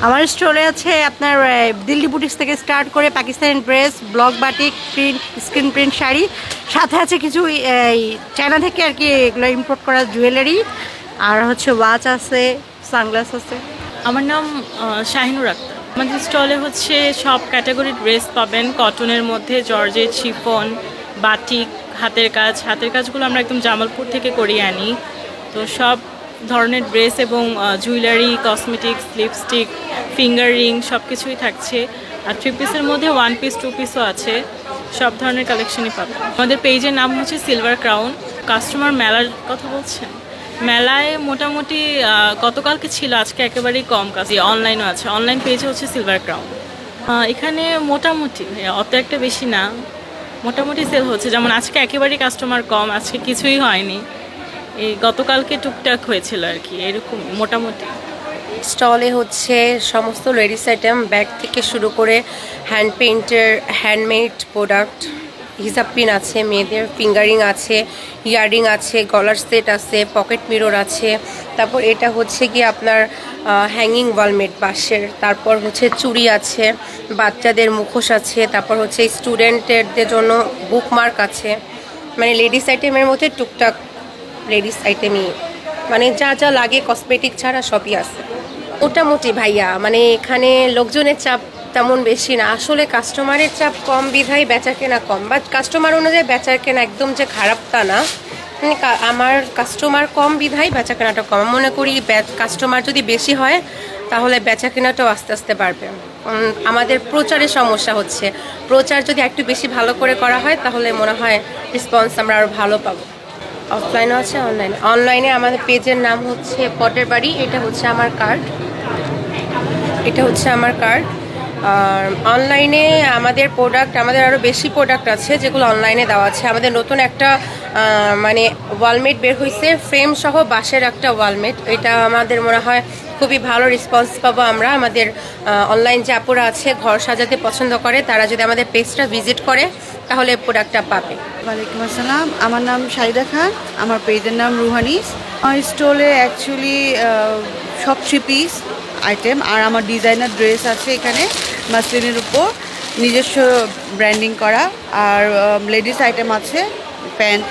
আমার স্টলে আছে আপনার দিল্লি বুটিক্স থেকে স্টার্ট করে Pakistani dress, block batik, print, screen print sari, সাথে আছে কিছু এই চায়না থেকে আর কি এগুলো ইম্পোর্ট করা জুয়েলারি, আর হচ্ছে ওয়াচ আছে, সানগ্লাস আছে। আমার নাম শাহিনুর আক্তার। আমাদের স্টলে হচ্ছে সব ক্যাটাগরির ড্রেস পাবেন, কটনের মধ্যে জর্জেট, শিফন, বাটিক, হাতের কাজগুলো আমরা একদম জামালপুর থেকে করিয়ে আনি। তো সব ধরনের ড্রেস এবং jewellery, cosmetics, lipstick, finger ring সব কিছুই থাকছে। আর 3 পিসের মধ্যে 1 পিস 2 পিসও আছে, সব ধরনের কালেকশনই পাবেন। আমাদের পেজের নাম হচ্ছে সিলভার ক্রাউন। কাস্টমার মেলার কথা বলছেন? মেলায় মোটামুটি গতকালকে ছিল, আজকে একেবারেই কম কাজ। অনলাইনও আছে, অনলাইন পেজে হচ্ছে সিলভার ক্রাউন। এখানে মোটামুটি অত একটা বেশি না, মোটামুটি সেল হচ্ছে। যেমন আজকে একেবারেই কাস্টমার কম, আজকে কিছুই হয়নি। এই গতকালকে টুকটাক হয়েছিল আর কি, এরকম মোটামুটি। স্টলে হচ্ছে সমস্ত লেডিস আইটেম, ব্যাগ থেকে শুরু করে হ্যান্ড পেইন্টের, হ্যান্ডমেড প্রোডাক্ট, হিজাব পিন আছে, মেয়েদের ফিঙ্গারিং আছে, ইয়াররিং আছে, গলার সেট আছে, পকেট মিরর আছে। তারপর এটা হচ্ছে কি আপনার হ্যাঙ্গিং ওয়ালমেট বাঁশের। তারপর হচ্ছে চুড়ি আছে, বাচ্চাদের মুখোশ আছে। তারপর হচ্ছে স্টুডেন্টদের জন্য বুকমার্ক আছে। মানে লেডিস আইটেমের মধ্যে টুকটাক লেডিস আইটেমই, মানে যা যা লাগে কসমেটিক ছাড়া সবই আছে মোটামুটি ভাইয়া। মানে এখানে লোকজনের চাপ তেমন বেশি না, আসলে কাস্টমারের চাপ কম বিধায় বেচা কেনা কম, বাট কাস্টমার অনুযায়ী বেচা কেনা একদম যে খারাপ তা না। মানে আমার কাস্টমার কম বিধায় বেচা কেনাটা কম। মনে করি কাস্টমার যদি বেশি হয় তাহলে বেচা কেনাটাও আস্তে আস্তে বাড়বে। আমাদের প্রচারের সমস্যা হচ্ছে, প্রচার যদি একটু বেশি ভালো করে করা হয় তাহলে মনে হয় রেসপন্স আমরা আরও ভালো পাবো। অফলাইনও আছে, অনলাইনে আমাদের পেজের নাম হচ্ছে পটের বাড়ি। এটা হচ্ছে আমার কার্ড, আর অনলাইনে আমাদের প্রোডাক্ট, আমাদের আরও বেশি প্রোডাক্ট আছে যেগুলো অনলাইনে দেওয়া আছে। আমাদের নতুন একটা মানে ওয়ালমেট বের হয়েছে, ফ্রেম সহ বাঁশের একটা ওয়ালমেট। এটা আমাদের মনে হয় খুবই ভালো রেসপন্স পাবো আমরা। আমাদের অনলাইন যে আপুরা আছে ঘর সাজাতে পছন্দ করে, তারা যদি আমাদের পেজটা ভিজিট করে তাহলে প্রোডাক্টটা পাবে। ওয়ালাইকুম আসসালাম, আমার নাম শাহিদা খান, আমার পেজের নাম রুহানিস। আমার স্টলে অ্যাকচুয়ালি সব 3 পিস আইটেম, আর আমার ডিজাইনার ড্রেস আছে এখানে মাসলিনের উপর, নিজস্ব ব্র্যান্ডিং করা। আর লেডিস আইটেম আছে, প্যান্ট,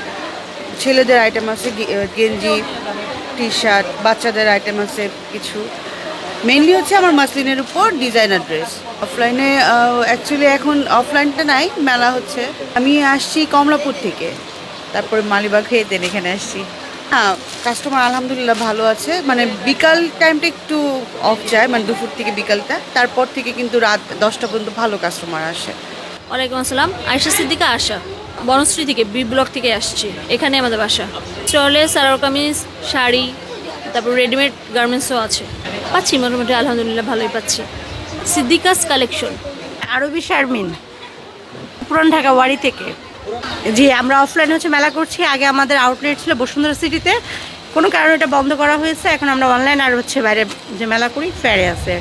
ছেলেদের আইটেম আছে, গেঞ্জি, টি শার্ট, বাচ্চাদের আইটেম আছে কিছু। মেইনলি হচ্ছে আমার মাসলিনের উপর ডিজাইনার ড্রেস। অফলাইনে অ্যাকচুয়ালি এখন অফলাইনটা নাই, মেলা হচ্ছে। আমি আসছি কমলাপুর থেকে, তারপরে মালিবাগ হয়ে দেন এখানে আসছি। হ্যাঁ, কাস্টমার আলহামদুলিল্লাহ ভালো আছে। মানে বিকাল টাইমটা একটু অফ যায়, মানে দুপুর থেকে বিকালটা, তারপর থেকে কিন্তু রাত 10টা পর্যন্ত ভালো কাস্টমার আসে। ওয়ালাইকুম আসসালাম, আয়েশা সিদ্দিকা আশা, বনশ্রী থেকে, বি ব্লক থেকে আসছি। এখানে আমাদের বাসা। স্টলে সালোয়ার কামিজ, শাড়ি, তারপর রেডিমেড গার্মেন্টসও আছে। পাচ্ছি মোটামুটি আলহামদুলিল্লাহ ভালোই পাচ্ছি। সিদ্দিকাস কালেকশন, আরবি শারমিন, পুরান ঢাকা ওয়ারি থেকে। জি, আমরা অফলাইনে হচ্ছে মেলা করছি। আগে আমাদের আউটলেট ছিল বসুন্ধরা সিটিতে, কোনো কারণে এটা বন্ধ করা হয়েছে। এখন আমরা অনলাইন আর হচ্ছে বাইরে যে মেলা করি ফেয়ারে আছে।